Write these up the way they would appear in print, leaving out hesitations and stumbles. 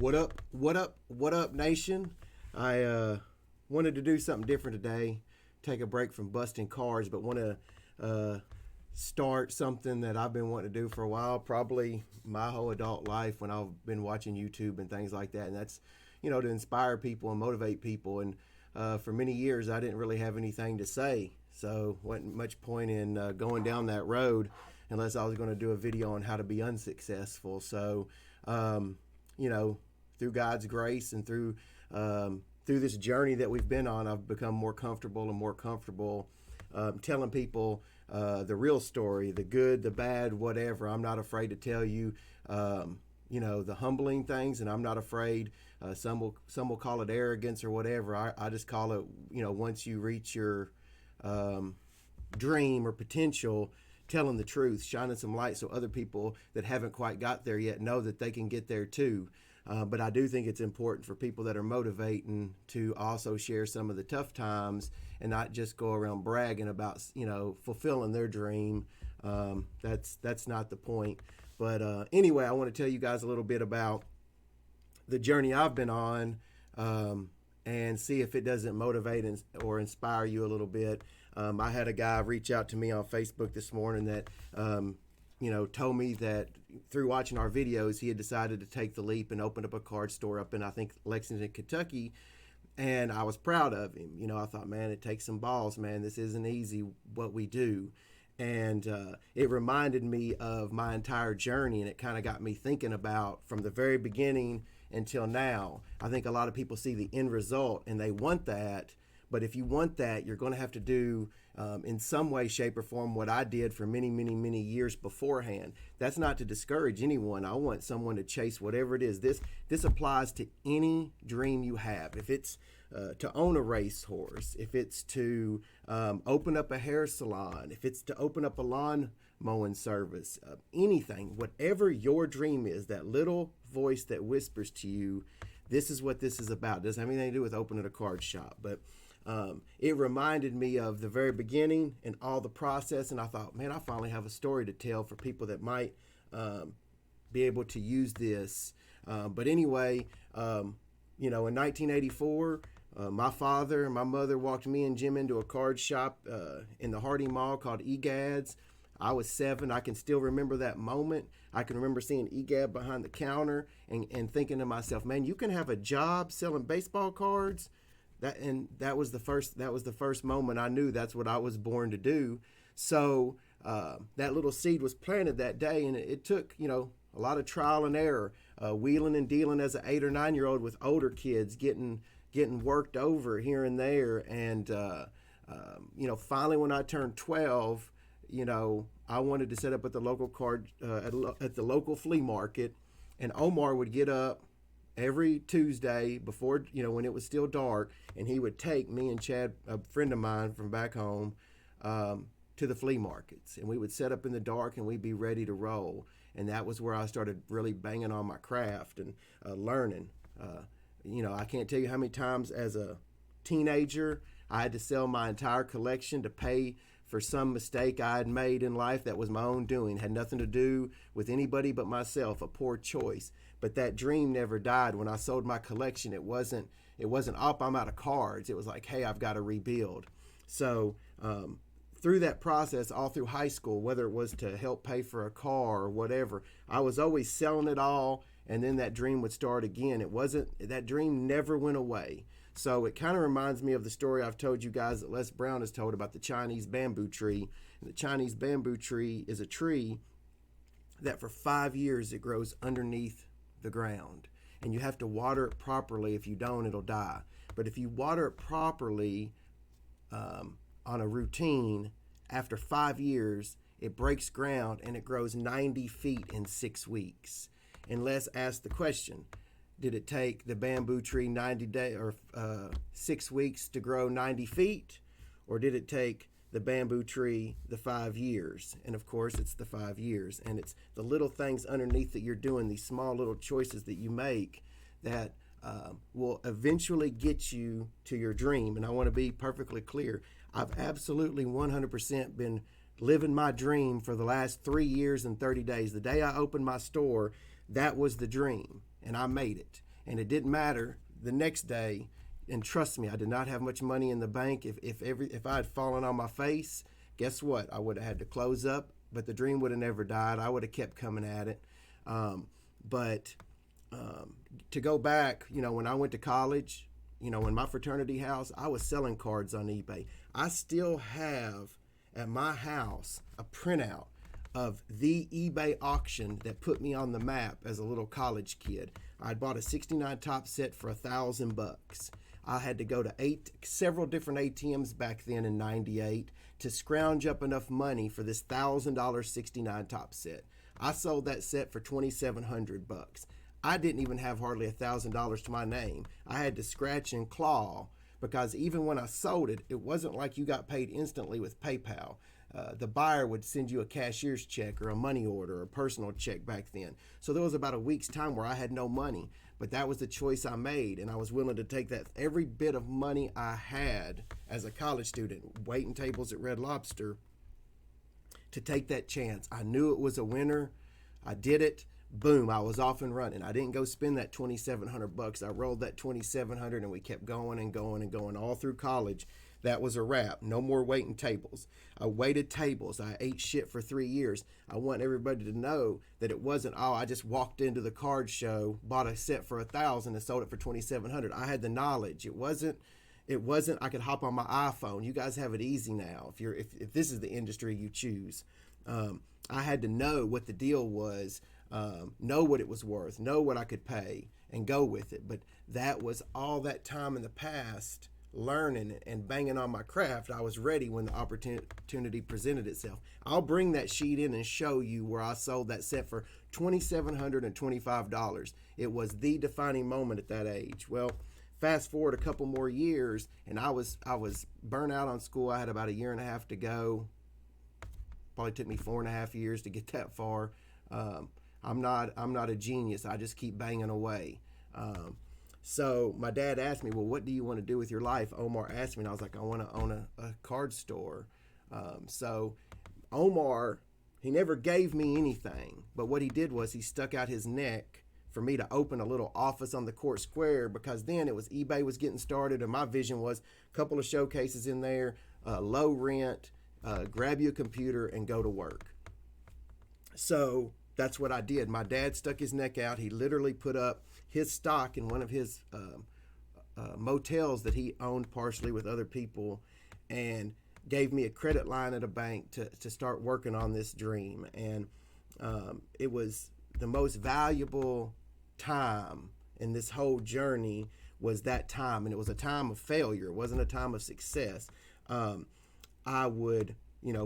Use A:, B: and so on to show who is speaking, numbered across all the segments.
A: What up? What up? What up, nation? I wanted to do something different today. Take a break from busting cards, but want to start something that I've been wanting to do for a while, probably my whole adult life when I've been watching YouTube and things like that. And that's, to inspire people and motivate people. And for many years, I didn't really have anything to say. So wasn't much point in going down that road unless I was going to do a video on how to be unsuccessful. So, through God's grace and through this journey that we've been on, I've become more comfortable and more comfortable telling people the real story, the good, the bad, whatever. I'm not afraid to tell you, the humbling things, and I'm not afraid. Some will call it arrogance or whatever. I just call it, once you reach your dream or potential, telling the truth, shining some light so other people that haven't quite got there yet know that they can get there too. But I do think it's important for people that are motivating to also share some of the tough times and not just go around bragging about, fulfilling their dream. That's not the point. But anyway, I want to tell you guys a little bit about the journey I've been on and see if it doesn't motivate or inspire you a little bit. I had a guy reach out to me on Facebook this morning that, told me that through watching our videos, he had decided to take the leap and open up a card store up in, I think, Lexington, Kentucky. And I was proud of him. I thought, man, it takes some balls, man. This isn't easy what we do. And it reminded me of my entire journey, and it kind of got me thinking about from the very beginning until now. I think a lot of people see the end result and they want that. But if you want that, you're going to have to do in some way, shape, or form what I did for many, many, many years beforehand. That's not to discourage anyone. I want someone to chase whatever it is. This applies to any dream you have. If it's to own a racehorse, if it's to open up a hair salon, if it's to open up a lawn mowing service, anything, whatever your dream is, that little voice that whispers to you, this is what this is about. It doesn't have anything to do with opening a card shop, but it reminded me of the very beginning and all the process. And I thought, man, I finally have a story to tell for people that might be able to use this. But anyway, in 1984, my father and my mother walked me and Jim into a card shop in the Hardy Mall called EGAD's. I was 7. I can still remember that moment. I can remember seeing EGAD behind the counter and thinking to myself, man, you can have a job selling baseball cards. That was the first moment I knew that's what I was born to do. So that little seed was planted that day, and it took a lot of trial and error, wheeling and dealing as an 8 or 9-year-old with older kids, getting worked over here and there, and finally when I turned 12, I wanted to set up at the local at the local flea market, and Omar would get up every Tuesday before, when it was still dark, and he would take me and Chad, a friend of mine from back home, to the flea markets. And we would set up in the dark and we'd be ready to roll. And that was where I started really banging on my craft and learning. I can't tell you how many times as a teenager I had to sell my entire collection to pay for some mistake I had made in life that was my own doing, had nothing to do with anybody but myself, a poor choice. But that dream never died. When I sold my collection, it wasn't, I'm out of cards. It was like, hey, I've got to rebuild. So through that process, all through high school, whether it was to help pay for a car or whatever, I was always selling it all, and then that dream would start again. That dream never went away. So it kind of reminds me of the story I've told you guys that Les Brown has told about the Chinese bamboo tree. And the Chinese bamboo tree is a tree that for 5 years it grows underneath the ground. And you have to water it properly. If you don't, it'll die. But if you water it properly on a routine, after 5 years, it breaks ground and it grows 90 feet in 6 weeks. And Les asked the question, did it take the bamboo tree 90 days or 6 weeks to grow 90 feet? Or did it take the bamboo tree the 5 years? And of course, it's the 5 years. And it's the little things underneath that you're doing, these small little choices that you make that will eventually get you to your dream. And I want to be perfectly clear. I've absolutely 100% been living my dream for the last 3 years and 30 days. The day I opened my store, that was the dream, and I made it. And it didn't matter the next day. And trust me, I did not have much money in the bank. If I had fallen on my face, guess what? I would have had to close up, but the dream would have never died. I would have kept coming at it. But to go back, when I went to college, in my fraternity house, I was selling cards on eBay. I still have at my house a printout of the eBay auction that put me on the map as a little college kid. I bought a 69 top set for $1,000. I had to go to several different ATMs back then in '98 to scrounge up enough money for this $1,000 69 top set. I sold that set for $2,700. I didn't even have hardly $1,000 to my name. I had to scratch and claw, because even when I sold it, it wasn't like you got paid instantly with PayPal. The buyer would send you a cashier's check or a money order or a personal check back then. So there was about a week's time where I had no money, but that was the choice I made, and I was willing to take that every bit of money I had as a college student, waiting tables at Red Lobster, to take that chance. I knew it was a winner. I did it. Boom, I was off and running. I didn't go spend that $2,700. I rolled that $2,700 and we kept going and going and going all through college. That was a wrap. No more waiting tables. I waited tables. I ate shit for 3 years. I want everybody to know that it wasn't, I just walked into the card show, bought a set for $1,000 and sold it for $2,700. I had the knowledge. It wasn't I could hop on my iPhone. You guys have it easy now if this is the industry you choose. I had to know what the deal was, know what it was worth, know what I could pay, and go with it. But that was all that time in the past, learning and banging on my craft. I was ready when the opportunity presented itself. I'll bring that sheet in and show you where I sold that set for $2,725. It was the defining moment at that age. Well, fast forward a couple more years, and I was burnt out on school. I had about a year and a half to go. Probably took me 4.5 years to get that far. I'm not a genius. I just keep banging away. So my dad asked me, well, what do you want to do with your life? Omar asked me, and I was like, I want to own a card store. So Omar, he never gave me anything, but what he did was he stuck out his neck for me to open a little office on the court square, because then eBay was getting started, and my vision was a couple of showcases in there, low rent, grab you a computer and go to work. So that's what I did. My dad stuck his neck out. He literally put up his stock in one of his motels that he owned partially with other people, and gave me a credit line at a bank to start working on this dream. And it was the most valuable time in this whole journey, was that time. And it was a time of failure. It wasn't a time of success. I would,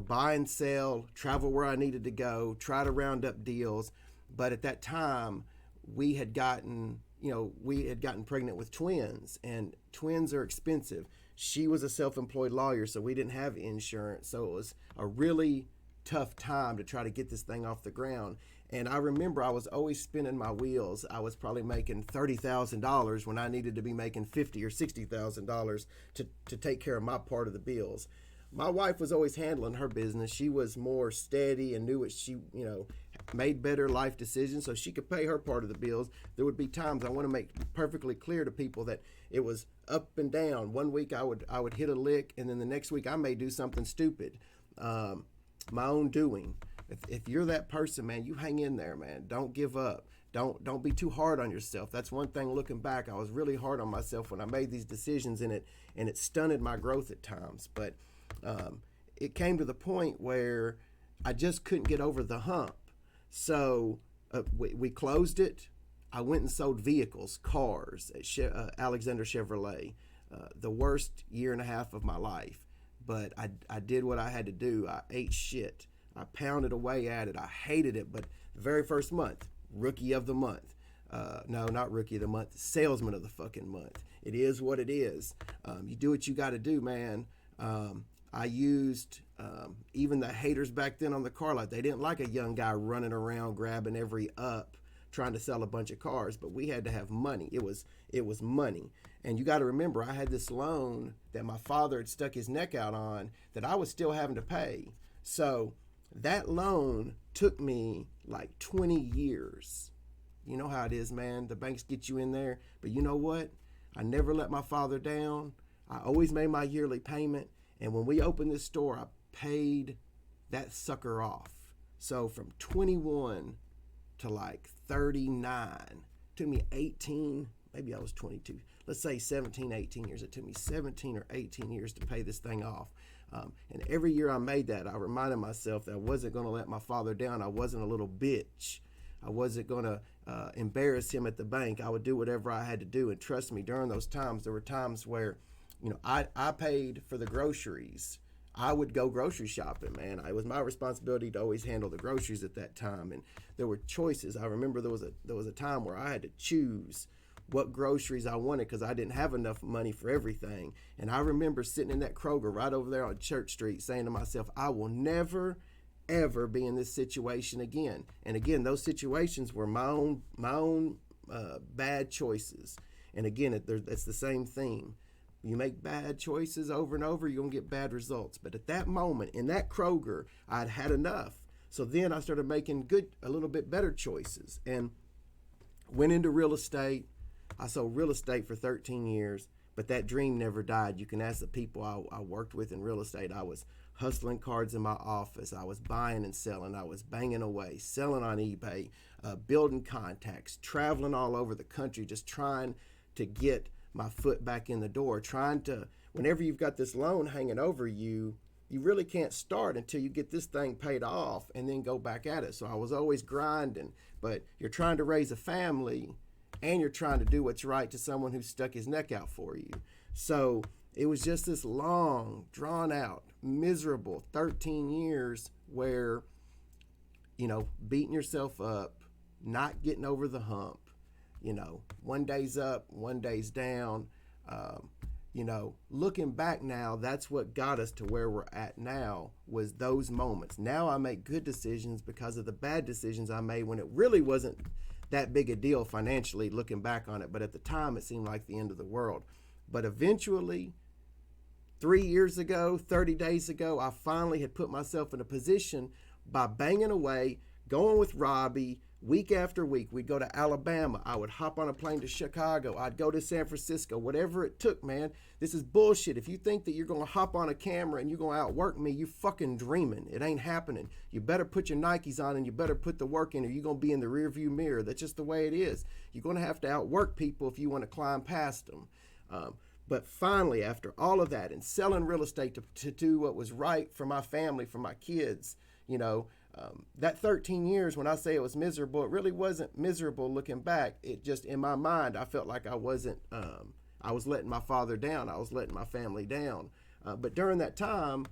A: buy and sell, travel where I needed to go, try to round up deals. But at that time, we had gotten pregnant with twins, and twins are expensive. She was a self-employed lawyer, so we didn't have insurance. So it was a really tough time to try to get this thing off the ground. And I remember I was always spinning my wheels. I was probably making $30,000 when I needed to be making $50,000 or $60,000 to take care of my part of the bills. My wife was always handling her business. She was more steady and knew what she, made better life decisions so she could pay her part of the bills. There would be times, I want to make perfectly clear to people, that it was up and down. One week I would hit a lick, and then the next week I may do something stupid. My own doing. If you're that person, man, you hang in there, man. Don't give up. Don't be too hard on yourself. That's one thing looking back. I was really hard on myself when I made these decisions, and it stunted my growth at times. But it came to the point where I just couldn't get over the hump. So we closed it. I went and sold vehicles, cars at Alexander Chevrolet. The worst year and a half of my life. But I did what I had to do. I ate shit. I pounded away at it. I hated it. But the very first month, rookie of the month. No, not rookie of the month. Salesman of the fucking month. It is what it is. You do what you got to do, man. I used even the haters back then on the car lot. They didn't like a young guy running around grabbing every up, trying to sell a bunch of cars. But we had to have money. It was money. And you got to remember, I had this loan that my father had stuck his neck out on that I was still having to pay. So that loan took me like 20 years You know how it is, man. The banks get you in there. But you know what? I never let my father down. I always made my yearly payment. And when we opened this store, I paid that sucker off. So from 21 to like 39, took me 18, maybe I was 22. Let's say 17, 18 years. It took me 17 or 18 years to pay this thing off. And every year I made that, I reminded myself that I wasn't going to let my father down. I wasn't a little bitch. I wasn't going to embarrass him at the bank. I would do whatever I had to do. And trust me, during those times, there were times where, I paid for the groceries. I would go grocery shopping, man. It was my responsibility to always handle the groceries at that time. And there were choices. I remember there was a time where I had to choose what groceries I wanted because I didn't have enough money for everything. And I remember sitting in that Kroger right over there on Church Street saying to myself, I will never, ever be in this situation again. And again, those situations were my own bad choices. And again, it's the same theme. You make bad choices over and over, you're going to get bad results. But at that moment, in that Kroger, I'd had enough. So then I started making a little bit better choices and went into real estate. I sold real estate for 13 years, but that dream never died. You can ask the people I worked with in real estate. I was hustling cards in my office. I was buying and selling. I was banging away, selling on eBay, building contacts, traveling all over the country, just trying to get my foot back in the door, whenever you've got this loan hanging over you, you really can't start until you get this thing paid off and then go back at it. So I was always grinding, but you're trying to raise a family and you're trying to do what's right to someone who stuck his neck out for you. So it was just this long, drawn out, miserable 13 years where, beating yourself up, not getting over the hump, one day's up, one day's down. Looking back now, that's what got us to where we're at now, was those moments. Now I make good decisions because of the bad decisions I made when it really wasn't that big a deal financially, looking back on it. But at the time, it seemed like the end of the world. But eventually, 3 years ago, 30 days ago, I finally had put myself in a position by banging away, going with Robbie, week after week. We'd go to Alabama. I would hop on a plane to Chicago. I'd go to San Francisco, whatever it took, man. This is bullshit. If you think that you're going to hop on a camera and you're going to outwork me, you fucking dreaming. It ain't happening. You better put your Nikes on and you better put the work in or you're going to be in the rearview mirror. That's just the way it is. You're going to have to outwork people if you want to climb past them. But finally, after all of that and selling real estate to do what was right for my family, for my kids, that 13 years, when I say it was miserable, it really wasn't miserable looking back. It just, in my mind, I felt like I was letting my father down. I was letting my family down. But during that time,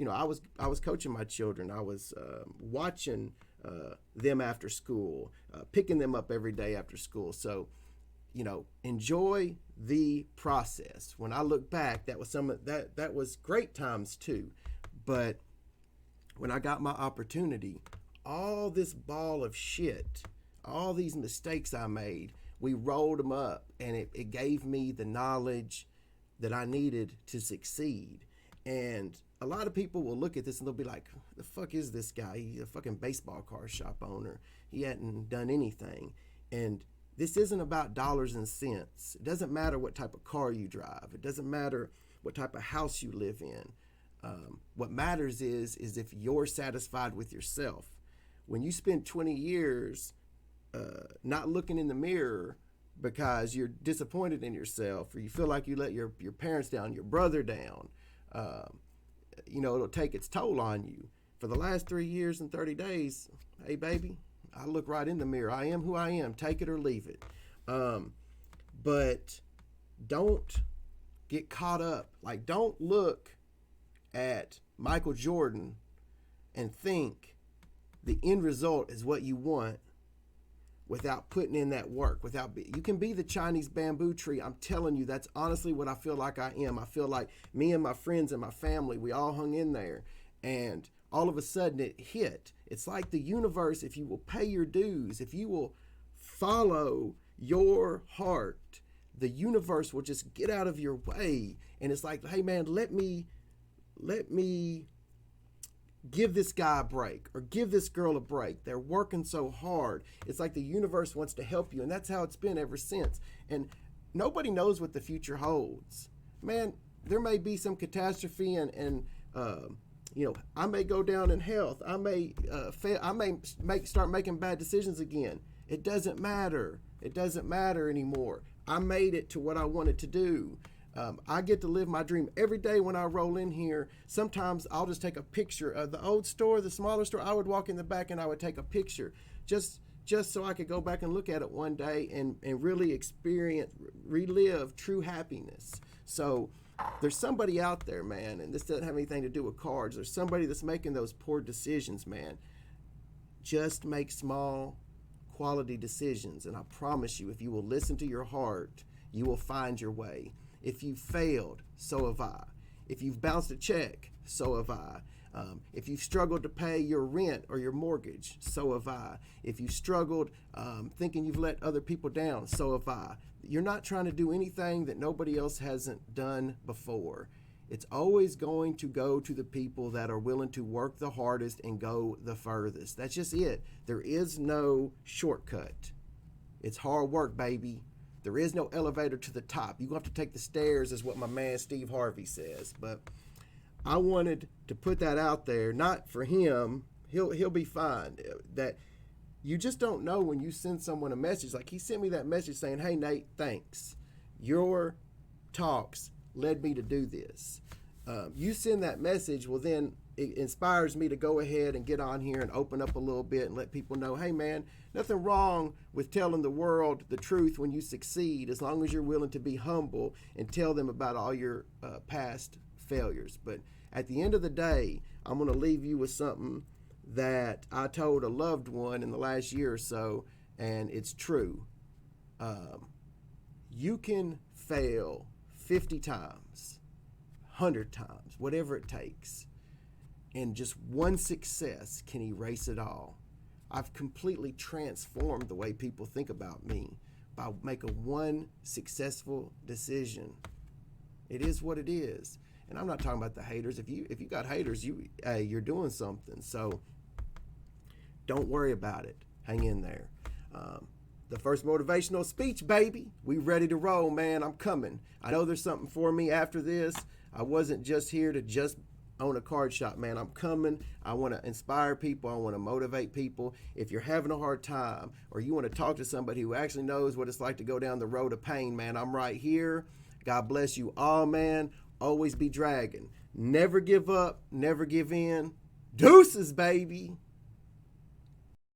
A: I was coaching my children. I was watching them after school, picking them up every day after school. So, enjoy the process. When I look back, that was that was great times too. But when I got my opportunity, all this ball of shit, all these mistakes I made, we rolled them up, and it gave me the knowledge that I needed to succeed. And a lot of people will look at this and they'll be like, the fuck is this guy? He's a fucking baseball card shop owner. He hadn't done anything. And this isn't about dollars and cents. It doesn't matter what type of car you drive. It doesn't matter what type of house you live in. What matters is if you're satisfied with yourself. When you spend 20 years not looking in the mirror because you're disappointed in yourself, or you feel like you let your parents down, your brother down, it'll take its toll on you. For the last 3 years and 30 days, hey, baby, I look right in the mirror. I am who I am. Take it or leave it. But don't get caught up. Like, don't look at Michael Jordan and think the end result is what you want without putting in that work. You can be the Chinese bamboo tree. I'm telling you, that's honestly what I feel like I am. I feel like me and my friends and my family, we all hung in there, and all of a sudden it hit. It's like the universe, if you will pay your dues, if you will follow your heart, the universe will just get out of your way. And it's like, hey man, let me give this guy a break or give this girl a break. They're working so hard. It's like the universe wants to help you, and that's how it's been ever since. And nobody knows what the future holds. Man, there may be some catastrophe and I may go down in health. I may fail. I may start making bad decisions again. It doesn't matter. It doesn't matter anymore. I made it to what I wanted to do. I get to live my dream every day when I roll in here. Sometimes I'll just take a picture of the old store, the smaller store. I would walk in the back and I would take a picture just so I could go back and look at it one day and really relive true happiness. So there's somebody out there, man, and this doesn't have anything to do with cards. There's somebody that's making those poor decisions, man. Just make small, quality decisions, and I promise you, if you will listen to your heart, you will find your way. If you failed, so have I. If you've bounced a check, so have I. If you've struggled to pay your rent or your mortgage, so have I. If you've struggled thinking you've let other people down, so have I. You're not trying to do anything that nobody else hasn't done before. It's always going to go to the people that are willing to work the hardest and go the furthest. That's just it. There is no shortcut. It's hard work, baby. There is no elevator to the top. You're going to have to take the stairs, is what my man Steve Harvey says. But I wanted to put that out there, not for him. He'll be fine. That you just don't know when you send someone a message. Like he sent me that message saying, "Hey, Nate, thanks. Your talks led me to do this." You send that message, well, then it inspires me to go ahead and get on here and open up a little bit and let people know, hey, man, nothing wrong with telling the world the truth when you succeed, as long as you're willing to be humble and tell them about all your past failures. But at the end of the day, I'm going to leave you with something that I told a loved one in the last year or so, and it's true. You can fail 50 times, 100 times, whatever it takes, and just one success can erase it all. I've completely transformed the way people think about me by making one successful decision. It is what it is. And I'm not talking about the haters. If you got haters, you're doing something. So don't worry about it. Hang in there. The first motivational speech, baby. We ready to roll, man. I'm coming. I know there's something for me after this. I wasn't just here to just own a card shop, man. I'm coming. I want to inspire people. I want to motivate people. If you're having a hard time or you want to talk to somebody who actually knows what it's like to go down the road of pain, man, I'm right here. God bless you all, man. Always be dragging. Never give up. Never give in. Deuces, baby.